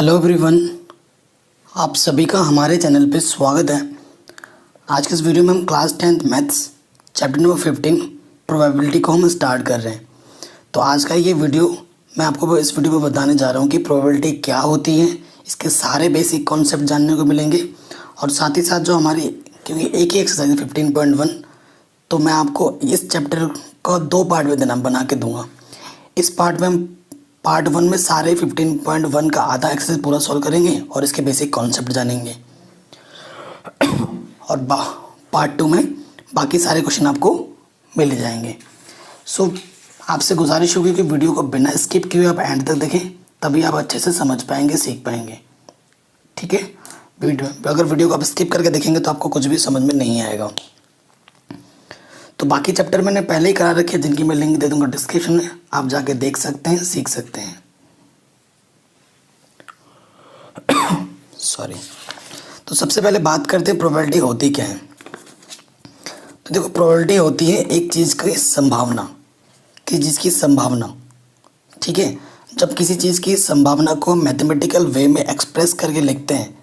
Hello everyone, आप सभी का हमारे चैनल पे स्वागत है। आज के इस वीडियो में हम class 10th maths chapter number 15 probability को हम स्टार्ट कर रहे हैं। तो आज का ये वीडियो मैं आपको इस वीडियो में बताने जा रहा हूँ कि प्रोबेबिलिटी क्या होती है, इसके सारे बेसिक कॉन्सेप्ट जानने को मिलेंगे और साथ ही साथ जो हमारी, क्योंकि एक ही एक्सरसाइज है 15.1, तो मैं आपको इस चैप्टर का 2 पार्ट में देना बना के दूंगा। इस पार्ट में हम पार्ट 1 में सारे 15.1 का आधा एक्सरसाइज पूरा सॉल्व करेंगे और इसके बेसिक कॉन्सेप्ट जानेंगे और पार्ट 2 में बाकी सारे क्वेश्चन आपको मिल जाएंगे। सो आपसे गुजारिश होगी कि वीडियो को बिना स्किप किए आप एंड तक देखें, तभी आप अच्छे से समझ पाएंगे, सीख पाएंगे। ठीक है, अगर वीडियो को आप स्किप करके देखेंगे तो आपको कुछ भी समझ में नहीं आएगा। तो बाकी चैप्टर मैंने पहले ही करा रखे हैं, जिनकी मैं लिंक दे दूंगा डिस्क्रिप्शन में, आप जाके देख सकते हैं, सीख सकते हैं। सॉरी। तो सबसे पहले बात करते हैं प्रोबेबिलिटी होती क्या है। तो देखो, प्रोबेबिलिटी होती है एक चीज़ की संभावना, किसी चीज़ की संभावना। ठीक है, जब किसी चीज़ की संभावना को मैथमेटिकल वे में एक्सप्रेस करके लिखते हैं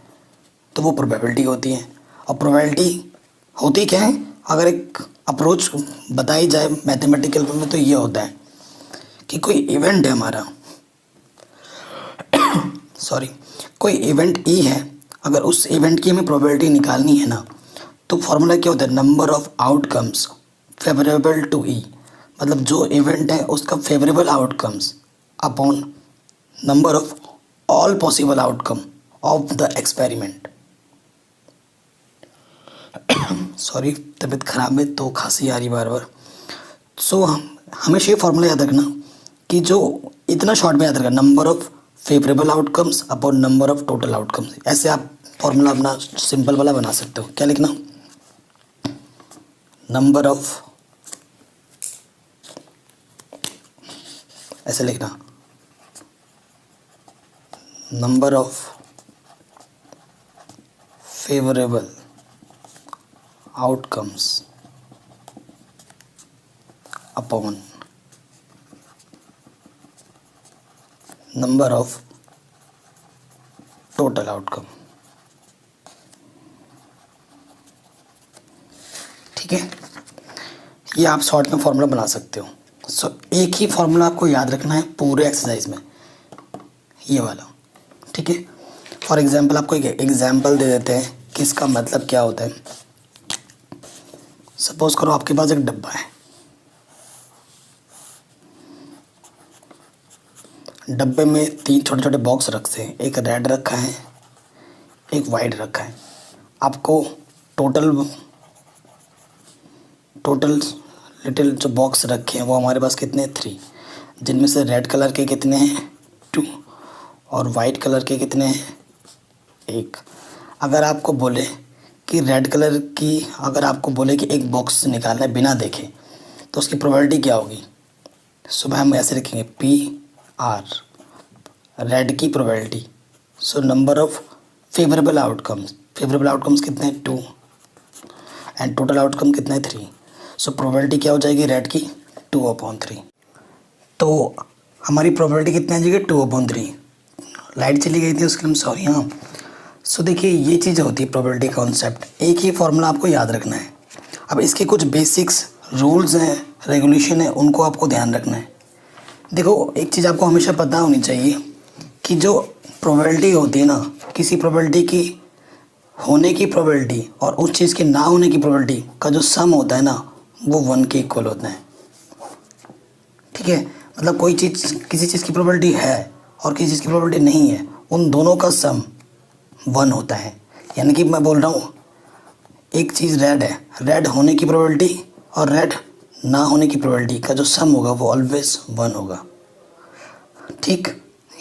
तो वो प्रोबेबिलिटी होती है। और प्रोबेबिलिटी होती क्या है, अगर एक अप्रोच बताई जाए मैथमेटिकल वे में तो ये होता है कि कोई इवेंट है हमारा कोई इवेंट ई है, अगर उस इवेंट की हमें प्रोबेबिलिटी निकालनी है ना, तो फॉर्मूला क्या होता है, number of outcomes favourable to E, मतलब जो इवेंट है उसका favourable outcomes upon number of all possible outcome of the experiment. Sorry, तबीयत खराब है तो खांसी आ रही बार बार। सो हमेशा ये फॉर्मूला याद रखना कि जो इतना शॉर्ट में याद रखना, number of favourable outcomes upon number of total outcomes. ऐसे आप फॉर्मूला अपना सिंपल वाला बना सकते हो। क्या लिखना, नंबर ऑफ, ऐसे लिखना, number of favourable outcomes upon number of total outcome. ठीक है, ये आप शॉर्ट में फॉर्मूला बना सकते हो। सो एक ही फॉर्मूला आपको याद रखना है पूरे एक्सरसाइज में, ये वाला। ठीक है, फॉर एग्जांपल आपको एक एग्जांपल दे देते हैं कि इसका मतलब क्या होता है। सपोज करो आपके पास एक डब्बा है, डब्बे में 3 छोटे छोटे बॉक्स रखे हैं, एक रेड रखा है, एक वाइट रखा है। आपको टोटल लिटिल जो बॉक्स रखे हैं वो हमारे पास कितने, 3, जिनमें से रेड कलर के कितने हैं, 2, और वाइट कलर के कितने हैं, 1। अगर आपको बोले कि रेड कलर की, अगर आपको बोले कि एक बॉक्स निकालना है बिना देखे, तो उसकी प्रोबेबिलिटी क्या होगी। सुबह हम ऐसे लिखेंगे PR, रेड की probability. So number of favourable outcomes कितने हैं, 2, एंड टोटल आउटकम कितने हैं, 3। सो प्रोबेबिलिटी क्या हो जाएगी रेड की, 2/3। तो हमारी प्रोबेबिलिटी कितनी आ जाएगी, 2/3। लाइट चली गई थी उसके लिए सॉरी। हाँ, सो देखिए ये चीज़ होती है प्रोबेबिलिटी कॉन्सेप्ट। एक ही फॉर्मूला आपको याद रखना है। अब इसके कुछ बेसिक्स रूल्स हैं, रेगुलेशन है, उनको आपको ध्यान रखना है। देखो, एक चीज़ आपको हमेशा पता होनी चाहिए कि जो प्रोबेबिलिटी होती है ना, किसी प्रोबेबिलिटी की होने की प्रोबेबिलिटी और उस चीज़ के ना होने की प्रोबेबिलिटी का जो सम होता है ना, वो 1 के इक्वल होता है। ठीक है, मतलब कोई चीज़, किसी चीज़ की प्रोबेबिलिटी है और किसी चीज़ की प्रोबेबिलिटी नहीं है, उन दोनों का सम 1 होता है। यानी कि मैं बोल रहा हूँ एक चीज़ रेड है, रेड होने की प्रोबेबिलिटी और रेड ना होने की प्रोबेबिलिटी का जो सम होगा वो ऑलवेज 1 होगा। ठीक,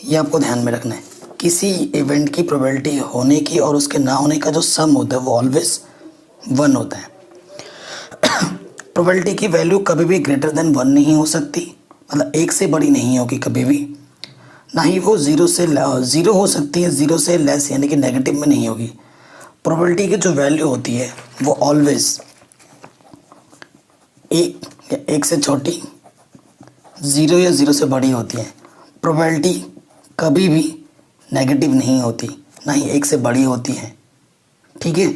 ये आपको ध्यान में रखना है। किसी इवेंट की प्रोबेबिलिटी होने की और उसके ना होने का जो सम होता है वो ऑलवेज 1 होता है। प्रोबेबिलिटी की वैल्यू कभी भी ग्रेटर देन 1 नहीं हो सकती, मतलब 1 से बड़ी नहीं होगी कभी भी, ना ही वो 0 हो सकती है, 0 से लेस यानी कि नेगेटिव में नहीं होगी। प्रोबेबिलिटी की जो वैल्यू होती है वो ऑलवेज 1 या 1 से छोटी, 0 या 0 से बड़ी होती है। प्रोबेबिलिटी कभी भी नेगेटिव नहीं होती, ना ही 1 से बड़ी होती है। ठीक है,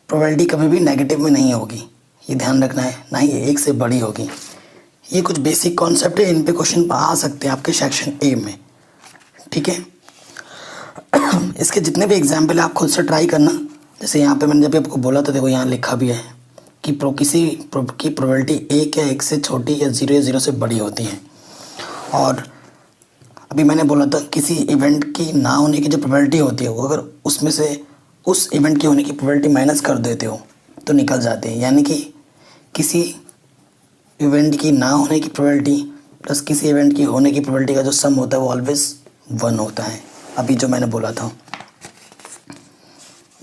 प्रोबेबिलिटी कभी भी नेगेटिव में नहीं होगी, ये ध्यान रखना है, ना ही 1 से बड़ी होगी। ये कुछ बेसिक कॉन्सेप्ट है, इन पे क्वेश्चन आ सकते हैं आपके सेक्शन ए में। ठीक है, इसके जितने भी एग्जाम्पल है आप खुद से ट्राई करना। जैसे यहाँ पे मैंने जब आपको बोला था, देखो यहाँ लिखा भी है कि किसी की प्रोबेबिलिटी 1 या 1 से छोटी या 0 से बड़ी होती है। और अभी मैंने बोला था किसी इवेंट की ना होने की जो प्रोबेबिलिटी होती है, वो अगर उसमें से उस इवेंट की होने की प्रोबेबिलिटी माइनस कर देते हो तो निकल जाते हैं। यानी कि किसी इवेंट की ना होने की प्रोबेबिलिटी प्लस किसी इवेंट की होने की प्रोबेबिलिटी का जो सम होता है वो ऑलवेज 1 होता है, अभी जो मैंने बोला था।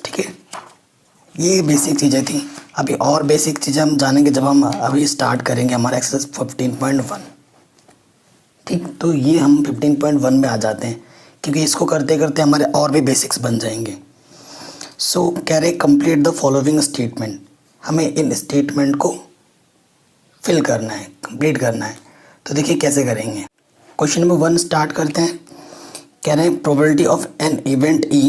ठीक है, ये बेसिक चीज़ें थी। अभी और बेसिक चीज़ें हम जानेंगे जब हम अभी स्टार्ट करेंगे हमारा एक्सरसाइज 15.1। ठीक, तो ये हम 15.1 में आ जाते हैं, क्योंकि इसको करते करते हमारे और भी बेसिक्स बन जाएंगे। सो कह रहे कंप्लीट द फॉलोइंग स्टेटमेंट, हमें इन स्टेटमेंट को फिल करना है, कंप्लीट करना है। तो देखिए कैसे करेंगे। क्वेश्चन नंबर 1 स्टार्ट करते हैं। कह रहे हैं probability of an event E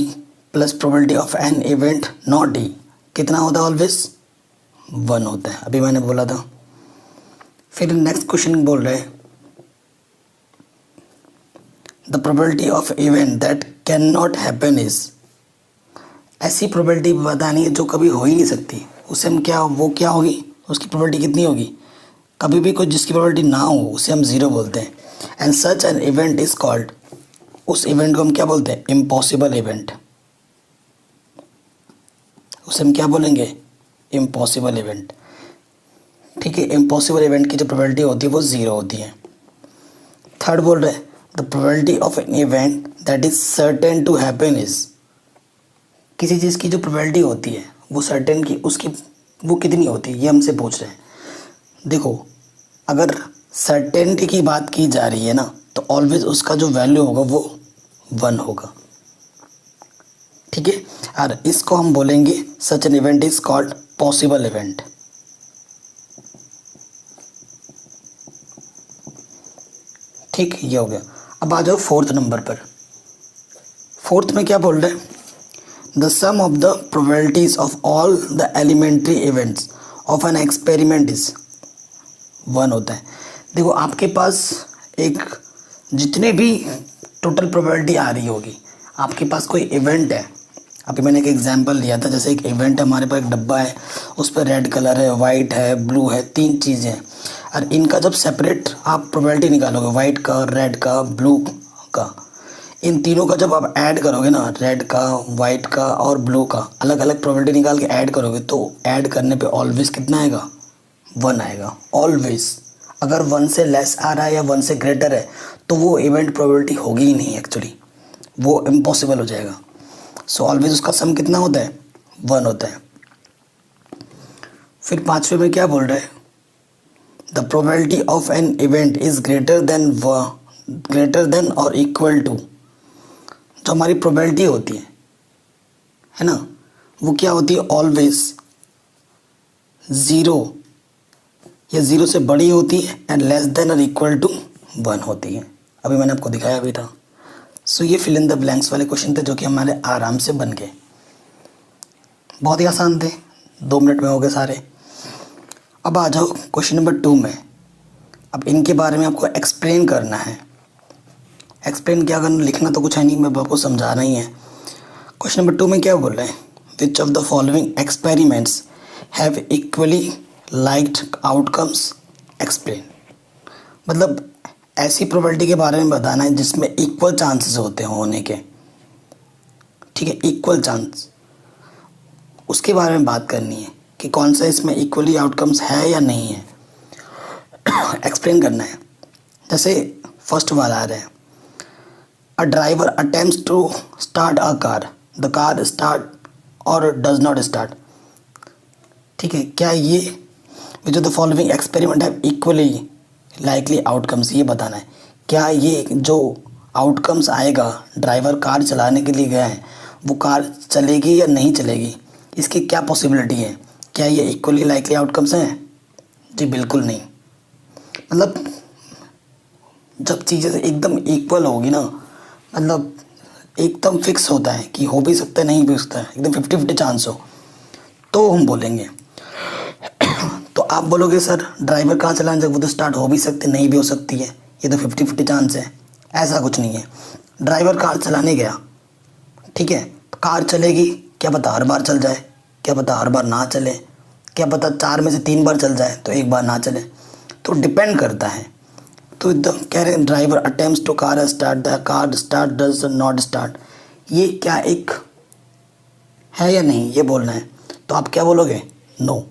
plus probability of an event not E कितना होता है? ऑलवेज 1 होता है, अभी मैंने बोला था। फिर नेक्स्ट क्वेश्चन बोल रहे हैं the probability of event that can not happen is, ऐसी प्रोबेबिलिटी बतानी है जो कभी हो ही नहीं सकती, उसे हम वो क्या होगी, उसकी प्रोबेबिलिटी कितनी होगी? कभी भी कोई जिसकी प्रोबेबिलिटी ना हो उसे हम 0 बोलते हैं। And such an event is called, उस इवेंट को हम क्या बोलते हैं? Impossible event. उसे हम क्या बोलेंगे? Impossible event. ठीक है, इम्पॉसिबल इवेंट की जो प्रोबेबिलिटी होती है वो 0 होती है। थर्ड बोल रहे हैं the probability of an event that is certain to happen is, किसी चीज़ की जो प्रोबेबिलिटी होती है वो सर्टेन की, उसकी वो कितनी होती है, ये हमसे पूछ रहे हैं। देखो, अगर सर्टेनिटी की बात की जा रही है ना, तो ऑलवेज उसका जो वैल्यू होगा वो 1 होगा। ठीक है, और इसको हम बोलेंगे such an event is called possible event. ठीक, ये हो गया। अब आ जाओ 4th नंबर पर। 4th में क्या बोल रहे हैं? The sum of the probabilities of all the elementary events of an experiment is 1 होता है। देखो, आपके पास एक जितने भी टोटल प्रोबेबिलिटी आ रही होगी, आपके पास कोई इवेंट है। अभी मैंने एक एग्जांपल लिया था, जैसे एक इवेंट है, हमारे पास एक डब्बा है, उस पर रेड कलर है, वाइट है, ब्लू है, 3 चीज़ें हैं। और इनका जब सेपरेट आप प्रोबेबिलिटी निकालोगे, वाइट का, रेड का, ब्लू का, इन तीनों का जब आप ऐड करोगे ना, रेड का, वाइट का और ब्लू का अलग अलग प्रोबेबिलिटी निकाल के ऐड करोगे, तो ऐड करने पे ऑलवेज कितना आएगा? 1 आएगा ऑलवेज। अगर 1 से लेस आ रहा है या 1 से ग्रेटर है तो वो इवेंट प्रोबेबिलिटी होगी ही नहीं, एक्चुअली वो इम्पॉसिबल हो जाएगा। सो ऑलवेज उसका सम कितना होता है? 1 होता है। फिर 5वें में क्या बोल रहे हैं? The probability of an event is greater than और इक्वल टू, जो हमारी प्रोबेबिलिटी होती है ना, वो क्या होती है? ऑलवेज 0 या 0 से बड़ी होती है एंड लेस देन और इक्वल टू 1 होती है। अभी मैंने आपको दिखाया भी था। सो ये फिल इन द ब्लैंक्स वाले क्वेश्चन थे जो कि हमारे आराम से बन गए, बहुत ही आसान थे, 2 मिनट में हो गए सारे। अब आ जाओ क्वेश्चन नंबर 2 में। अब इनके बारे में आपको एक्सप्लेन करना है। एक्सप्लेन क्या करना, लिखना तो कुछ है नहीं, मैं आपको समझाना ही है। क्वेश्चन नंबर 2 में क्या बोल रहे हैं? विच of the following experiments have equally liked outcomes, explain. मतलब ऐसी प्रोबेबिलिटी के बारे में बताना है जिसमें इक्वल चांसेस होते हैं होने के। ठीक है, इक्वल चांस, उसके बारे में बात करनी है कि कौन सा इसमें इक्वली आउटकम्स है या नहीं है, एक्सप्लेन करना है। जैसे फर्स्ट वाला आ रहा है, a driver attempts to start a car, the car start और डज नॉट स्टार्ट। ठीक है, क्या ये which of the following experiment have equally likely outcomes, ये बताना है। क्या ये जो आउटकम्स आएगा, ड्राइवर कार चलाने के लिए गया है, वो कार चलेगी या नहीं चलेगी, इसकी क्या पॉसिबिलिटी है? क्या ये इक्वली लाइकली आउटकम्स हैं? जी बिल्कुल नहीं। मतलब जब चीज़ें एकदम इक्वल होगी ना, मतलब एकदम फिक्स होता है कि हो भी सकता है नहीं भी हो सकता है, एकदम 50-50 चांस हो, तो हम बोलेंगे। तो आप बोलोगे सर ड्राइवर कहाँ चलाने जब वो तो स्टार्ट हो भी सकती नहीं भी हो सकती है, ये तो 50-50 चांस है। ऐसा कुछ नहीं है। ड्राइवर कार चलाने गया, ठीक है, कार चलेगी, क्या पता हर बार चल जाए, क्या पता हर बार ना चले, क्या पता 4 में से 3 बार चल जाए तो 1 बार ना चले, तो डिपेंड करता है। तो एकदम कह रहे हैं driver attempts to car start, the car start does not start, ये क्या एक है या नहीं ये बोलना है। तो आप क्या बोलोगे? नो।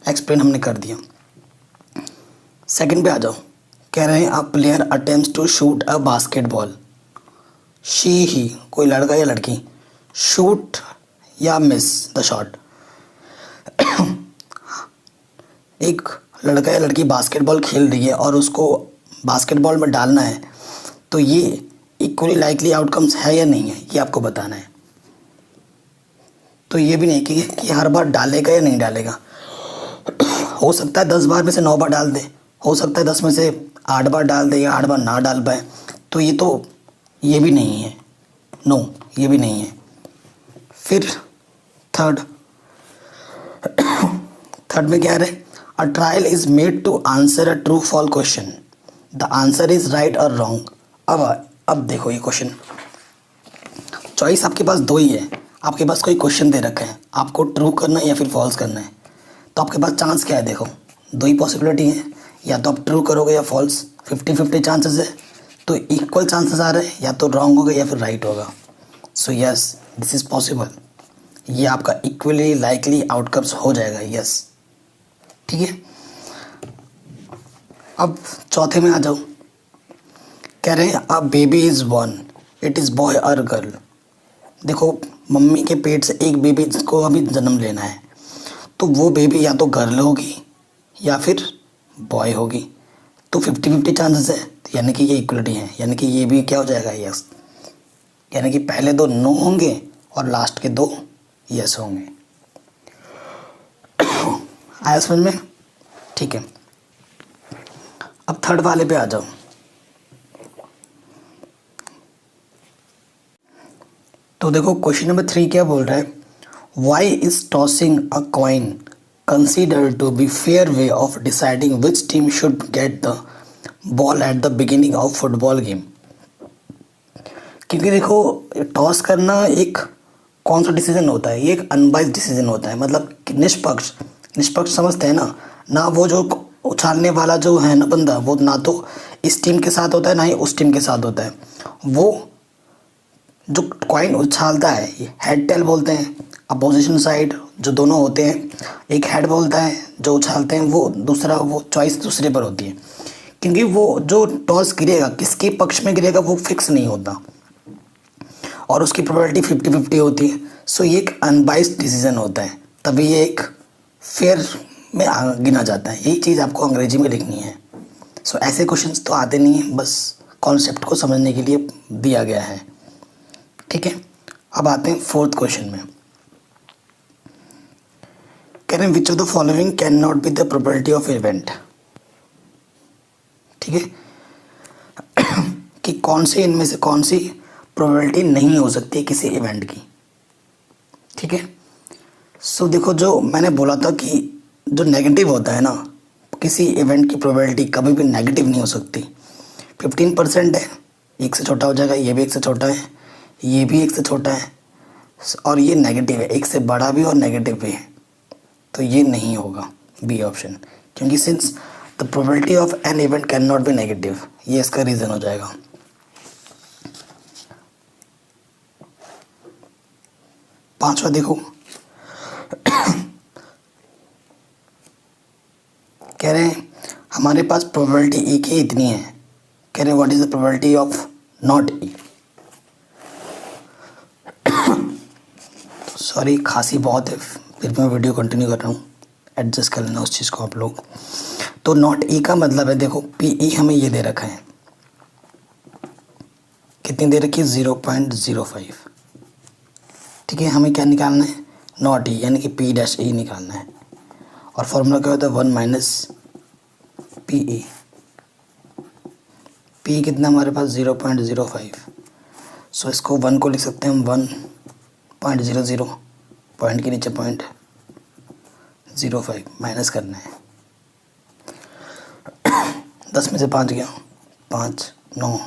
एक्सप्लेन हमने कर दिया। सेकंड पे आ जाओ। कह रहे हैं a player attempts to shoot a basketball, she he कोई लड़का या लड़की, शूट या मिस द शॉट। एक लड़का या लड़की बास्केटबॉल खेल रही है और उसको बास्केटबॉल में डालना है, तो ये इक्वली लाइकली आउटकम्स है या नहीं है ये आपको बताना है। तो ये भी नहीं कि हर बार डालेगा या नहीं डालेगा। हो सकता है 10 बार में से 9 बार डाल दे, हो सकता है 10 में से 8 बार डाल दे या 8 बार ना डाल पाए, तो ये भी नहीं है। नो, ये भी नहीं है। फिर थर्ड में क्या है? A trial is made to answer a true false question, the answer is right और रॉन्ग। अब देखो ये क्वेश्चन, चॉइस आपके पास 2 ही है। आपके पास कोई क्वेश्चन दे रखा है, आपको ट्रू करना है या फिर फॉल्स करना है। तो आपके पास चांस क्या है? देखो 2 ही पॉसिबिलिटी है, या तो आप ट्रू करोगे या फॉल्स, 50-50 चांसेस है। तो इक्वल चांसेस आ रहे हैं, या तो रॉन्ग होगा या फिर राइट होगा। So yes, this is possible. ये आपका इक्वली लाइकली आउटकम्स हो जाएगा। यस, ठीक है। अब चौथे में आ जाओ। कह रहे हैं a baby is born, it is boy और गर्ल। देखो मम्मी के पेट से एक बेबी को अभी जन्म लेना है, तो वो बेबी या तो गर्ल होगी या फिर बॉय होगी। तो 50-50 चांसेस है, तो यानी कि ये इक्वलिटी है, यानी कि ये भी क्या हो जाएगा? यस। यानी कि पहले 2 नो होंगे और लास्ट के 2 यस होंगे। आया समझ में? ठीक है। अब थर्ड वाले पे आ जाओ। तो देखो क्वेश्चन नंबर 3 क्या बोल रहा है? Why is tossing a coin considered to be fair way of deciding which team should get the ball at the beginning of football game. क्योंकि देखो टॉस करना एक कौन सा डिसीजन होता है? ये एक अनबाइस्ड डिसीजन होता है, मतलब निष्पक्ष समझते हैं ना वो जो उछालने वाला जो है ना बंदा, वो ना तो इस टीम के साथ होता है ना ही उस टीम के साथ होता है। वो जो कॉइन उछालता है ये हेड टेल बोलते हैं। अपोजिशन साइड जो दोनों होते हैं, एक हेड बोलता है जो उछालते हैं, वो चॉइस दूसरे पर होती है। क्योंकि वो जो टॉस गिरेगा किसके पक्ष में गिरेगा वो फिक्स नहीं होता और उसकी प्रोबेबिलिटी 50-50 होती है। सो ये एक अनबाइस्ड डिसीजन होता है, तभी ये एक फेयर में गिना जाता है। यही चीज़ आपको अंग्रेजी में लिखनी है। सो ऐसे क्वेश्चंस तो आते नहीं हैं, बस कॉन्सेप्ट को समझने के लिए दिया गया है। ठीक है। अब आते हैं 4th क्वेश्चन में। कह रहे हैं विच of the following can not be the probability of event. ठीक है कि कौन सी इनमें से कौन सी प्रोबेबिलिटी नहीं हो सकती है किसी इवेंट की। ठीक है। सो देखो जो मैंने बोला था कि जो नेगेटिव होता है ना, किसी इवेंट की प्रोबेबिलिटी कभी भी नेगेटिव नहीं हो सकती। 15% है, 1 से छोटा हो जाएगा, ये भी 1 से छोटा है, ये भी 1 से छोटा है, और ये नेगेटिव है, 1 से बड़ा भी और नेगेटिव भी है। तो ये नहीं होगा बी ऑप्शन, क्योंकि since the probability of an event can not be negative, ये इसका रीज़न हो जाएगा। पांचवा देखो, कह रहे हैं हमारे पास प्रोबेबिलिटी ई की इतनी है। कह रहे हैं what is the probability of not E. Sorry खांसी बहुत है, फिर मैं वीडियो कंटिन्यू कर रहा हूँ, एडजस्ट कर लेना उस चीज़ को आप लोग। तो नॉट ई का मतलब है, देखो पी ई हमें ये दे रखा है, कितनी दे रखी है? 0.05। ठीक है, हमें क्या निकालना है? नॉट ई, यानी कि पी डैश ई निकालना है। और फॉर्मूला क्या होता है? 1 माइनस पी ई। पी कितना हमारे पास? 0.05। सो इसको 1 को लिख सकते हैं हम 1.00, पॉइंट के नीचे 0.05 माइनस करना है। 10 में से 5 गया, 5 9,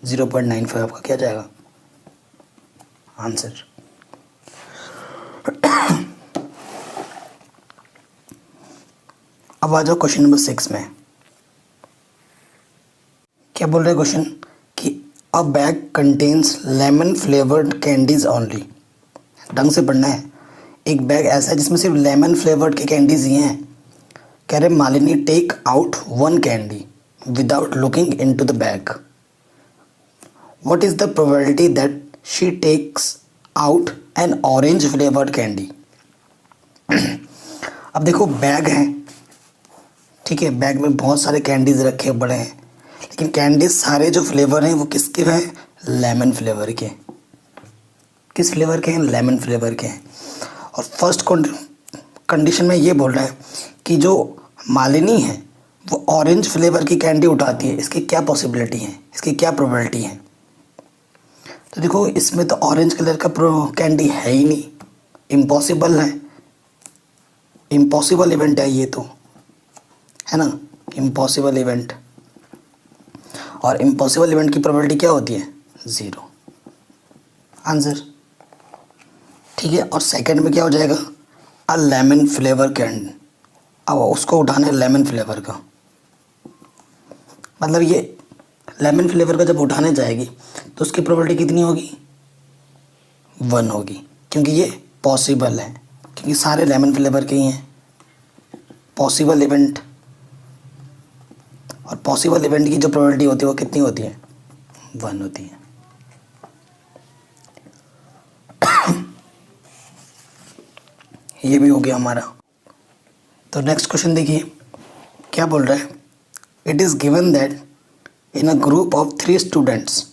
0.95 आपका क्या जाएगा आंसर। अब आ जाओ क्वेश्चन नंबर 6 में। क्या बोल रहे हैं क्वेश्चन कि अ bag contains lemon flavoured candies only. ढंग से पढ़ना है। एक बैग ऐसा है जिसमें सिर्फ लेमन फ्लेवर्ड के कैंडीज ही हैं। कह रहे Malini take out 1 candy without looking into the bag. What is the probability that she takes out an orange flavoured candy. अब देखो बैग है, ठीक है, बैग में बहुत सारे कैंडीज रखे पड़े हैं, लेकिन कैंडीज सारे जो फ्लेवर हैं वो किसके हैं, लेमन फ्लेवर के। किस फ्लेवर के हैं, लेमन फ्लेवर के हैं। और फर्स्ट कंडीशन में ये बोल रहा है कि जो मालिनी है वो ऑरेंज फ्लेवर की कैंडी उठाती है। इसकी क्या पॉसिबिलिटी है, इसकी क्या प्रोबेबिलिटी है। तो देखो इसमें तो ऑरेंज कलर का कैंडी है ही नहीं, इम्पॉसिबल है, इम्पॉसिबल इवेंट है ये तो, है ना, इम्पॉसिबल इवेंट। और इम्पॉसिबल इवेंट की प्रोबेबिलिटी क्या होती है, 0 आंसर। ठीक है, और सेकंड में क्या हो जाएगा, अ लेमन फ्लेवर कैंडी। अब उसको उठाना है लेमन फ्लेवर का, मतलब ये लेमन फ्लेवर का जब उठाने जाएगी तो उसकी प्रोबेबिलिटी कितनी होगी, 1 होगी, क्योंकि ये पॉसिबल है, क्योंकि सारे लेमन फ्लेवर के ही हैं। पॉसिबल इवेंट, और पॉसिबल इवेंट की जो प्रोबेबिलिटी होती है वो कितनी होती है, 1 होती है। ये भी हो गया हमारा। तो नेक्स्ट क्वेश्चन देखिए क्या बोल रहा है। It is given that in a group of 3 students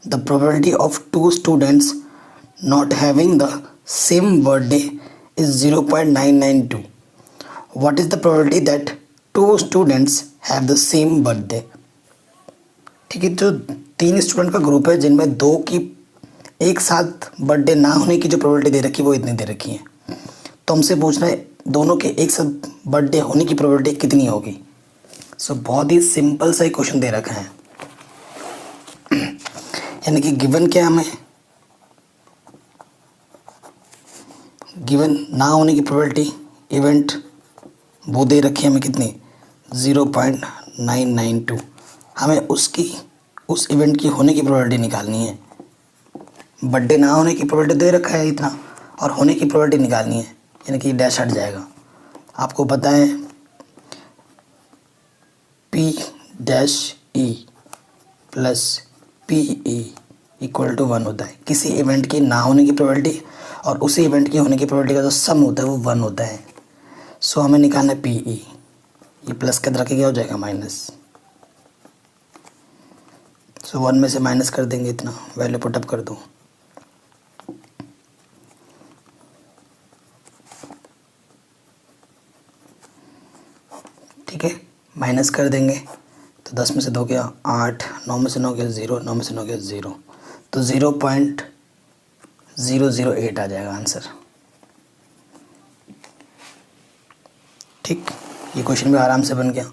the probability of 2 students not having the same birthday is 0.992। What is the probability that 2 students have the same birthday. ठीक है, जो 3 student का group है जिनमें 2 की एक साथ birthday ना होने की जो प्रोबेबिलिटी दे रखी है वो इतनी दे रखी है। तो हमसे पूछना है दोनों के एक साथ बर्थडे होने की प्रोबेबिलिटी कितनी होगी। सो बहुत ही सिंपल सा ही क्वेश्चन दे रखा है। यानी कि गिवन क्या हमें, गिवन ना होने की प्रोबेबिलिटी इवेंट वो दे रखी है हमें कितनी, 0.992। हमें उसकी उस इवेंट की होने की प्रोबेबिलिटी निकालनी है। बर्थडे ना होने की प्रोबेबिलिटी दे रखा है इतना, और होने की प्रोबेबिलिटी निकालनी है, यानी कि डैश हट जाएगा। आपको पता है P-E plus PE equal to 1 होता है। किसी इवेंट की ना होने की प्रोबेबिलिटी और उसी इवेंट की होने की प्रोबेबिलिटी का जो सम होता है वो 1 होता है। सो हमें निकालना है PE। ये प्लस के अंदर क्या हो जाएगा, माइनस। सो 1 में से माइनस कर देंगे, इतना वैल्यू पुटअप कर दो। ठीक है, माइनस कर देंगे तो 10 में से 2 गया 8, 9 में से 9 गया 0, 9 में से 9 गया 0, तो 0.008 आ जाएगा आंसर। ठीक, ये क्वेश्चन भी आराम से बन गया।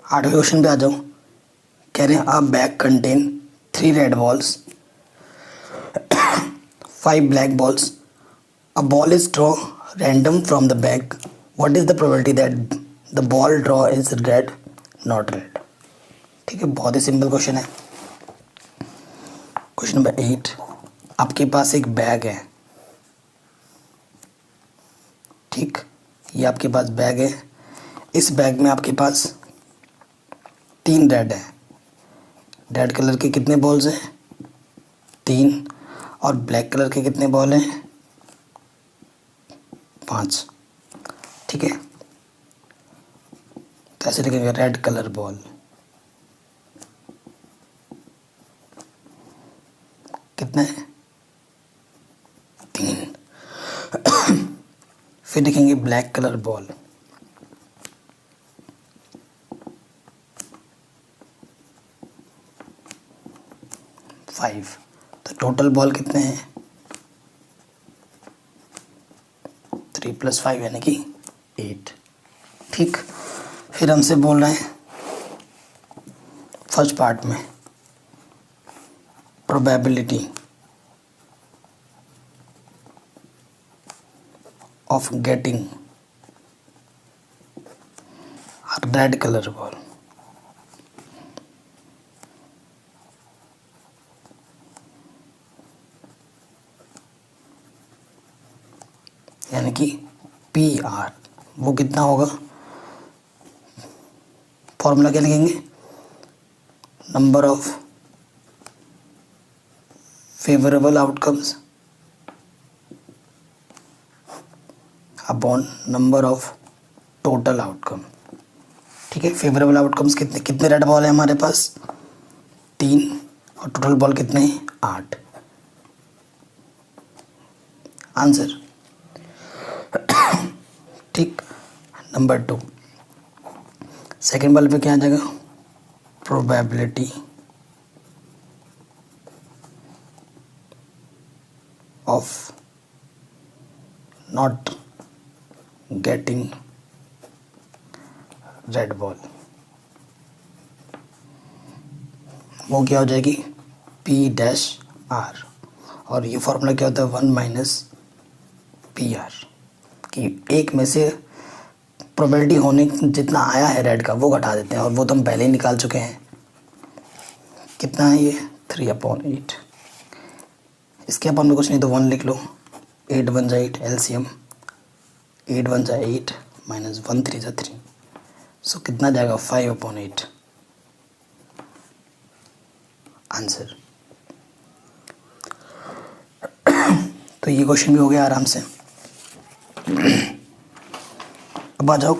8वें क्वेश्चन पे आ जाओ। कह रहे हैं अ bag contain 3 red balls 5 black balls. A ball is drawn random from the bag. What is the probability that the ball draw is red, not red? ठीक है, बहुत ही सिंपल क्वेश्चन है। क्वेश्चन नंबर 8, आपके पास एक बैग है, ठीक, ये आपके पास बैग है। इस बैग में आपके पास 3 रेड है। रेड कलर के कितने बॉल्स हैं, 3, और ब्लैक कलर के कितने बॉल हैं, 5। ठीक है, तो ऐसे लिखेंगे रेड कलर बॉल। कितने, 3। फिर लिखेंगे ब्लैक कलर बॉल। 5, तो टोटल बॉल कितने हैं 3 + 5 यानी कि 8। ठीक, फिर हमसे बोल रहे हैं फर्स्ट पार्ट में probability of getting red colour ball. यानी कि PR, वो कितना होगा, फॉर्मूला क्या लिखेंगे, number of favourable outcomes upon number of total outcome. ठीक है, फेवरेबल आउटकम्स कितने कितने रेड बॉल है हमारे पास 3, और टोटल बॉल कितने हैं 8। आंसर। ठीक, नंबर 2 सेकेंड बॉल पे क्या आ जाएगा, probability of not getting red ball, वो क्या हो जाएगी P-R, और ये फॉर्मूला क्या होता है 1 - PR, कि एक में से प्रोबेबिलिटी होने जितना आया है रेड का वो घटा देते हैं, और वो तो हम पहले ही निकाल चुके हैं। कितना है ये 3/8। इसके अपन में कुछ नहीं तो 1 लिख लो, 8 × 1 = 8 LCM, 8 × 1 = 8 -1 × 3 = 3, सो कितना जाएगा 5/8 आंसर। तो ये क्वेश्चन भी हो गया आराम से। अब आ जाओ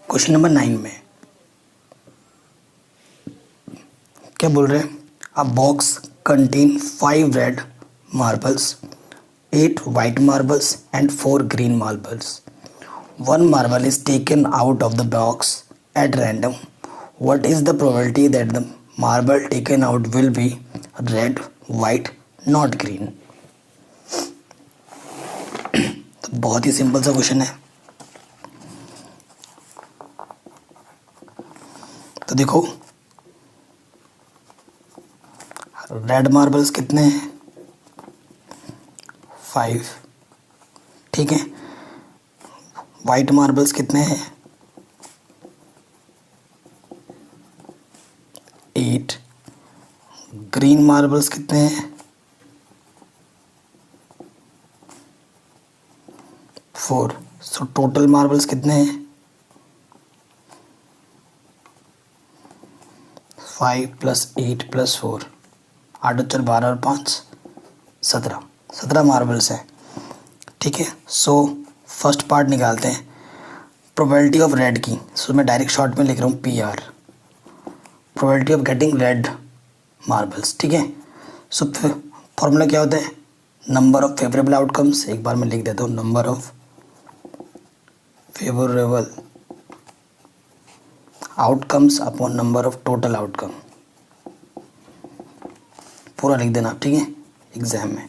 क्वेश्चन नंबर 9 में। क्या बोल रहे हैं, अ box contain 5 red marbles, 8 white marbles and 4 green marbles. One marble is taken out of the box at random. What is the probability that the marble taken out will be red, white, not green? तो बहुत ही simple सा question है। तो देखो red marbles कितने हैं 5, ठीक है। वाइट मार्बल्स कितने हैं 8, ग्रीन मार्बल्स कितने हैं 4, सो टोटल मार्बल्स कितने हैं 5 + 8 + 4, 8 × 4 = 12 और 5 17 मार्बल्स हैं। ठीक है, सो फर्स्ट पार्ट निकालते हैं प्रोबेबिलिटी ऑफ रेड की। सो मैं डायरेक्ट शॉर्ट में लिख रहा हूँ PR, probability of getting red marbles. ठीक है, सो फॉर्मूला क्या होता है नंबर ऑफ फेवरेबल आउटकम्स, एक बार मैं लिख देता हूँ number of favourable outcomes upon number of total outcome, पूरा लिख देना आप, ठीक है, एग्जाम में।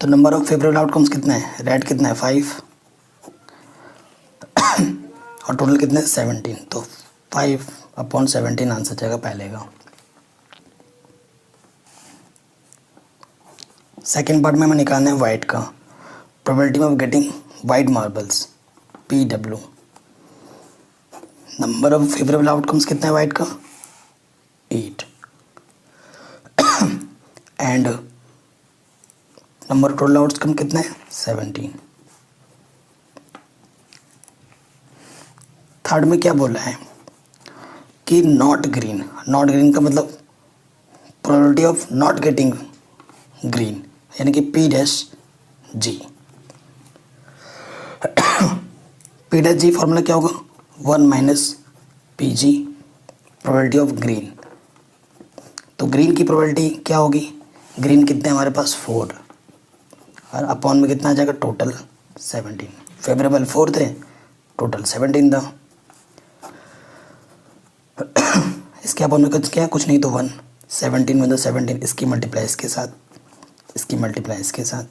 तो नंबर ऑफ फेवरेबल आउटकम्स कितने हैं, रेड कितना है 5 और टोटल कितने 17, तो 5/17 आंसर जाएगा पहले का। सेकेंड पार्ट में हमें निकालना है वाइट का, probability of getting white marbles PW, number of favourable outcomes कितना है वाइट का 8 and number of total outcome कितना है 17। थर्ड में क्या बोल रहा है कि नॉट ग्रीन का मतलब probability of not getting green यानी कि P-G। P-G फॉर्मूला क्या होगा 1 - PG प्रोबेबिलिटी ऑफ ग्रीन। तो ग्रीन की प्रोबेबिलिटी क्या होगी, ग्रीन कितने हमारे पास 4 और अपॉन में कितना आ जाएगा टोटल 17, फेवरेबल 4 थे टोटल 17 था। इसके अपॉन में कुछ क्या कुछ नहीं तो 1, 17 में 17, इसकी मल्टीप्लाई इसके साथ, इसकी मल्टीप्लाई इसके साथ,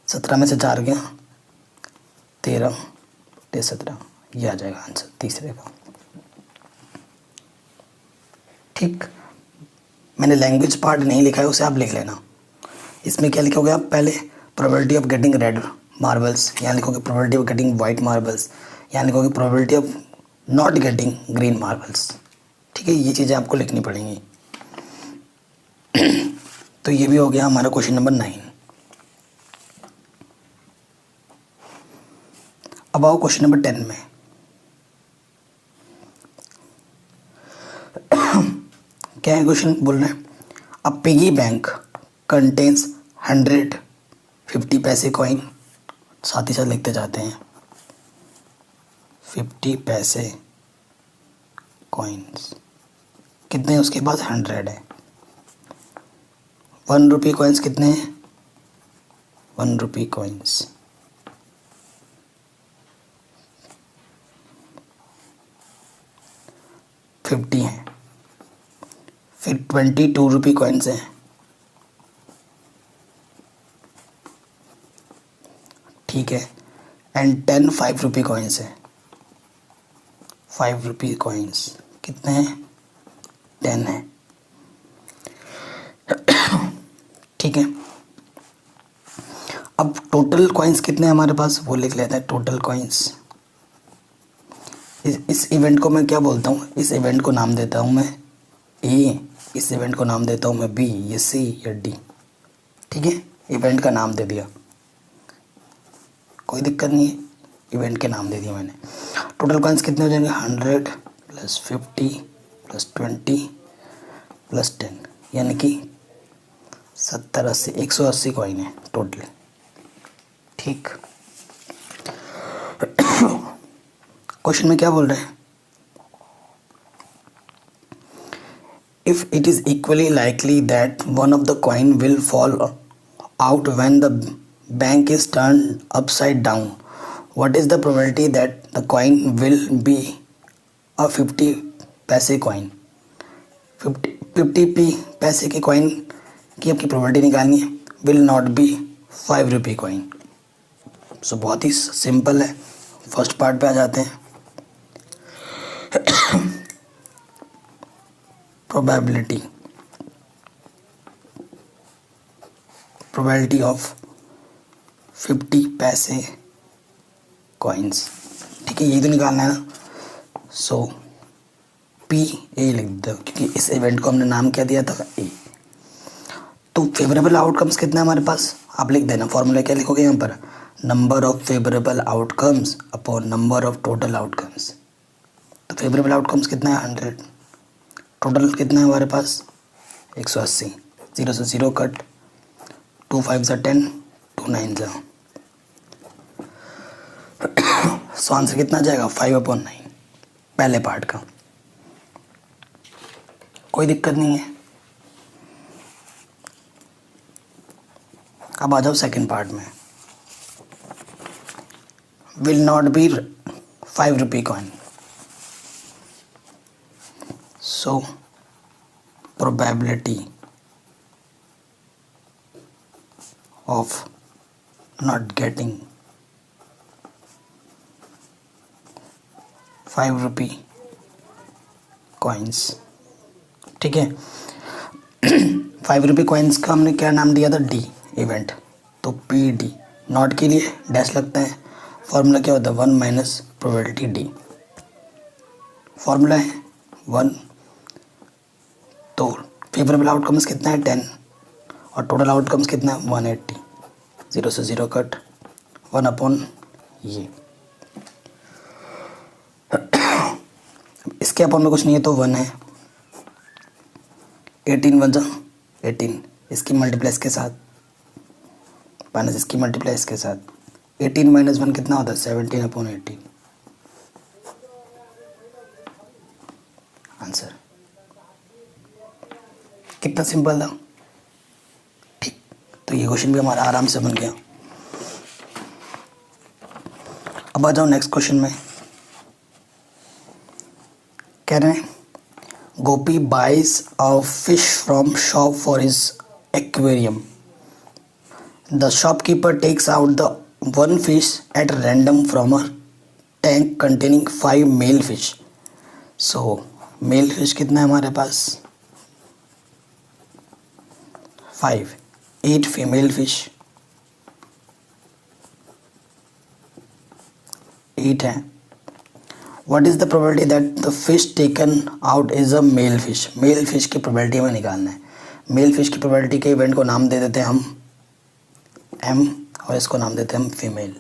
17 में से 4 गया 13, 17, ये आ जाएगा आंसर तीसरे का। ठीक, मैंने लैंग्वेज पार्ट नहीं लिखा है, उसे आप लिख लेना। इसमें क्या लिखोगे आप, पहले probability of getting red marbles, यहाँ लिखोगे probability of getting white marbles, यहाँ लिखोगे probability of not getting green marbles. ठीक है, ये चीज़ें आपको लिखनी पड़ेंगी। तो ये भी हो गया हमारा क्वेश्चन नंबर 9। अब आओ क्वेश्चन नंबर 10 में। क्या है क्वेश्चन, बोल रहे हैं अ पिगी बैंक कंटेन्स 150 पैसे कॉइन, साथ ही साथ लिखते जाते हैं 50 पैसे कॉइन्स, कितने हैं उसके पास, 100 है। 1 रुपी कॉइन्स कितने हैं, 1 रुपी कॉइन्स, फिफ्टी हैं। फिर 22 रुपी कॉइन्स हैं, ठीक है। एंड 10 5 रुपी कॉइन्स हैं, 5 रुपी कॉइन्स कितने हैं, 10 हैं। ठीक है, अब टोटल कॉइन्स कितने हैं हमारे पास, वो लिख लेते हैं टोटल कॉइन्स। इस इवेंट को मैं क्या बोलता हूँ, इस इवेंट को नाम देता हूँ मैं ए, इस इवेंट को नाम देता हूँ मैं बी, ये सी या डी। ठीक है, इवेंट का नाम दे दिया, कोई दिक्कत नहीं है, इवेंट के नाम दे दिया मैंने। टोटल कॉइन्स कितने हो जाएंगे, 100 + 50 + 20 + 10, यानी कि 70 80 180 कॉइन है टोटल। ठीक, क्वेश्चन में क्या बोल रहे हैं, if it is equally likely that one of the coin will fall out when the bank is turn upside down, what is the probability that the coin will be a 50 पैसे coin. 50 पैसे के coin की आपकी probability निकालनी है, will not be 5 rupee coin. So बहुत ही simple है, फर्स्ट पार्ट पे आ जाते हैं। प्रोबेबिलिटी ऑफ 50 पैसे कॉइन्स, ठीक है, यही तो निकालना है ना। सो पी ए लिख दो, क्योंकि इस इवेंट को हमने नाम क्या दिया था, ए। तो फेवरेबल आउटकम्स कितना है हमारे पास, आप लिख देना, फॉर्मूला क्या लिखोगे यहाँ पर, number of favourable outcomes upon number of total outcomes. तो फेवरेबल आउटकम्स कितना है, 100, टोटल कितना है हमारे पास, 180, 0 से 0 कट, 2 5 सा 10, 2 9 सा, सो आंसर कितना आ जाएगा, 5/9 पहले पार्ट का। कोई दिक्कत नहीं है। अब आ जाओ सेकंड पार्ट में, will not be 5 rupee coin, so probability of not getting 5 rupee coins, ठीक है। 5 रुपी कॉइन्स का हमने क्या नाम दिया था, डी इवेंट, तो पी डी, नॉट के लिए डैश लगता है, फॉर्मूला क्या होता है, 1 - प्रोबेबिलिटी डी, फॉर्मूला है 1। तो फेवरेबल आउटकम्स कितना है, 10, और टोटल आउटकम्स कितना है, 180, 0 से 0 कट, 1/, ये इसके अपॉन में कुछ नहीं है तो 1 है, 18 1 जा 18, इसकी मल्टीप्लाई इसके साथ, माइनस इसकी मल्टीप्लाई इसके साथ, 18 - 1 कितना होता है, 17/18, आंसर। कितना सिंपल था, ठीक। तो ये क्वेश्चन भी हमारा आराम से बन गया। अब आ जाओ नेक्स्ट क्वेश्चन में, कह रहे हैं Gopi buys a fish from shop for his aquarium. The shopkeeper takes out the one fish at random from a tank containing 5 male fish. So male fish कितना है हमारे पास 5, 8 फीमेल फिश 8 है. What is the probability that the fish taken out is a male fish? Male fish की probability हमें निकालना है. Male fish की probability के इवेंट को नाम दे देते हैं हम M और इसको नाम देते हैं हम फीमेल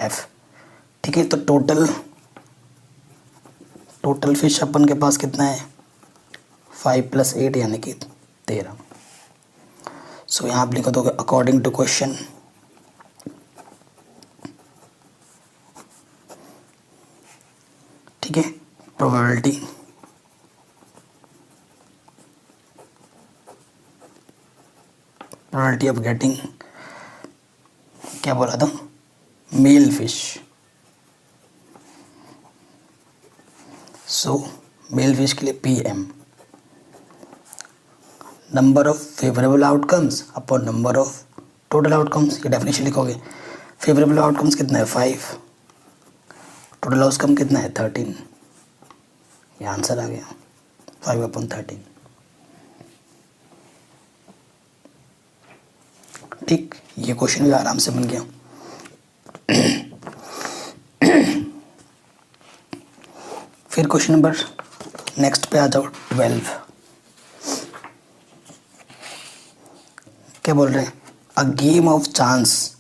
F. ठीक है, तो टोटल फिश अपन के पास कितना है 5 + 8 यानी कि 13. सो यहाँ आप लिखो दोगे अकॉर्डिंग टू क्वेश्चन ठीक है प्रोबेबिलिटी ऑफ गेटिंग क्या बोला था मेल फिश. सो मेल फिश के लिए PM number of favourable outcomes upon number of total outcomes. ये डेफिनेशन लिखोगे. फेवरेबल आउटकम्स कितना है 5, टोटल आउटकम कितना है 13. ये आंसर आ गया 5/13. ठीक, ये क्वेश्चन भी आराम से बन गया. फिर क्वेश्चन नंबर नेक्स्ट पे आ जाओ 12. क्या बोल रहे हैं a game of chance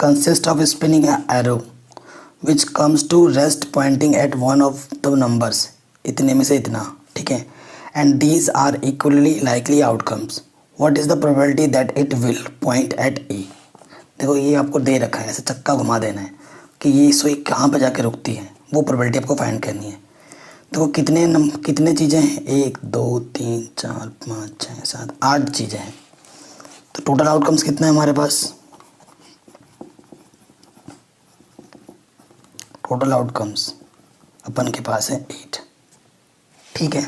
consist of spinning arrow which comes to rest pointing at one of the numbers. इतने में से इतना ठीक है and these are equally likely outcomes. What is the probability that it will point at A. देखो ये आपको दे रखा है, ऐसे चक्का घुमा देना है कि ये सुई कहाँ पे जाके रुकती है, वो प्रोबेबिलिटी आपको फाइंड करनी है. देखो कितने चीज़ें हैं 1 2 3 4 5 6 7 8 चीज़ें हैं. तो टोटल आउटकम्स कितने हैं हमारे पास. टोटल आउटकम्स अपन के पास है 8. ठीक है,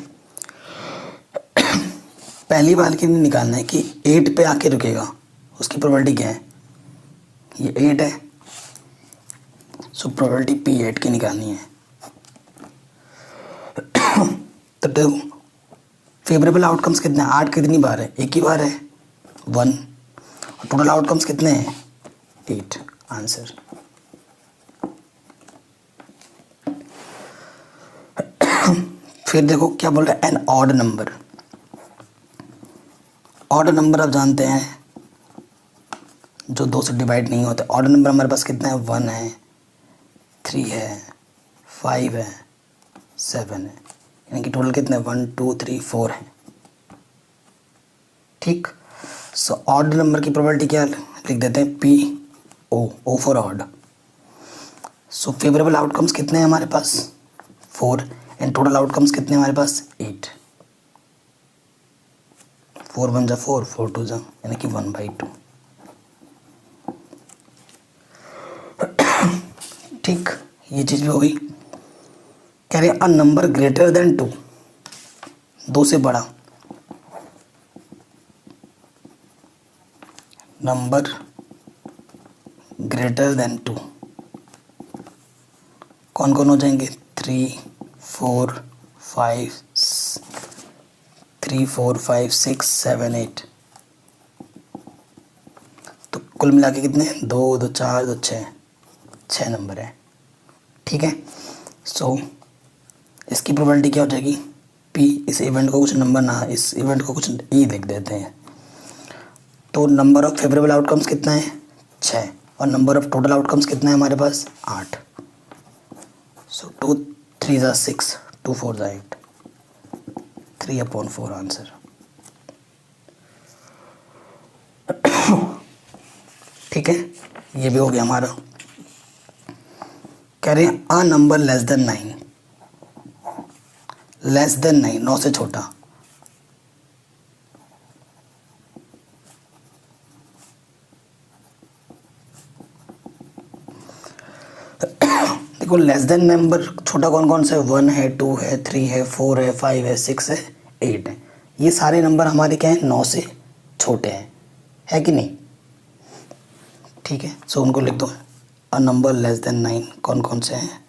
पहली बार के लिए निकालना है कि 8 पे आके रुकेगा, उसकी प्रोबेबिलिटी क्या है. ये 8 है, सो प्रोबेबिलिटी P8 की निकालनी है. तो देखो फेवरेबल आउटकम्स कितने हैं 8 कितनी बार है, एक ही बार है 1. और टोटल आउटकम्स कितने हैं 8. आंसर. फिर देखो क्या बोल रहा है an odd number. Odd number आप जानते हैं जो 2 से डिवाइड नहीं होते. ऑड नंबर हमारे पास कितना है 1 है 3 है 5 है 7 है, यानी कि टोटल कितने 1 2 3 4 है. ठीक, सो ऑड नंबर की प्रोबेबिलिटी क्या लिख देते हैं PO for odd. So favourable outcomes कितने हैं हमारे पास 4 एंड टोटल आउटकम्स कितने हैं हमारे पास 8. 4 1 जा 4 4 2 जा यानी कि 1/2. ठीक, ये चीज़ भी हो गई. कह रहे अ नंबर ग्रेटर देन 2, 2 से बड़ा नंबर ग्रेटर देन 2 कौन कौन हो जाएंगे 3 4 5 6 7 8. तो कुल मिला के कितने 2 2 4 2 6 नंबर है. ठीक है, सो इसकी प्रोबेबिलिटी क्या हो जाएगी P. इस इवेंट को कुछ नंबर ना, इस इवेंट को कुछ E लिख देते हैं. तो नंबर ऑफ फेवरेबल आउटकम्स कितना है 6 और नंबर ऑफ टोटल आउटकम्स कितना है हमारे पास 8. सो 2 3 जा 6 2 4 जा 8 3/4 आंसर. ठीक है, ये भी हो गया हमारा. कह रहे हैं अ नंबर लेस देन 9, 9 से छोटा. देखो लेस देन नंबर छोटा कौन कौन सा है 1 है 2 है 3 है 4 है 5 है 6 है 8 हैं। ये सारे नंबर हमारे क्या हैं, 9 से छोटे हैं, है कि नहीं? ठीक है, सो उनको लिख दो। अ नंबर लेस देन 9 कौन कौन से हैं?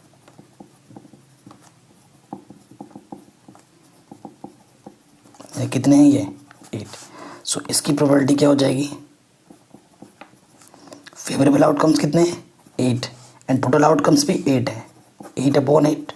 ये कितने हैं? ये 8। सो इसकी प्रोबेबिलिटी क्या हो जाएगी? फेवरेबल आउटकम्स कितने हैं? 8 एंड टोटल आउटकम्स भी 8 है। 8/8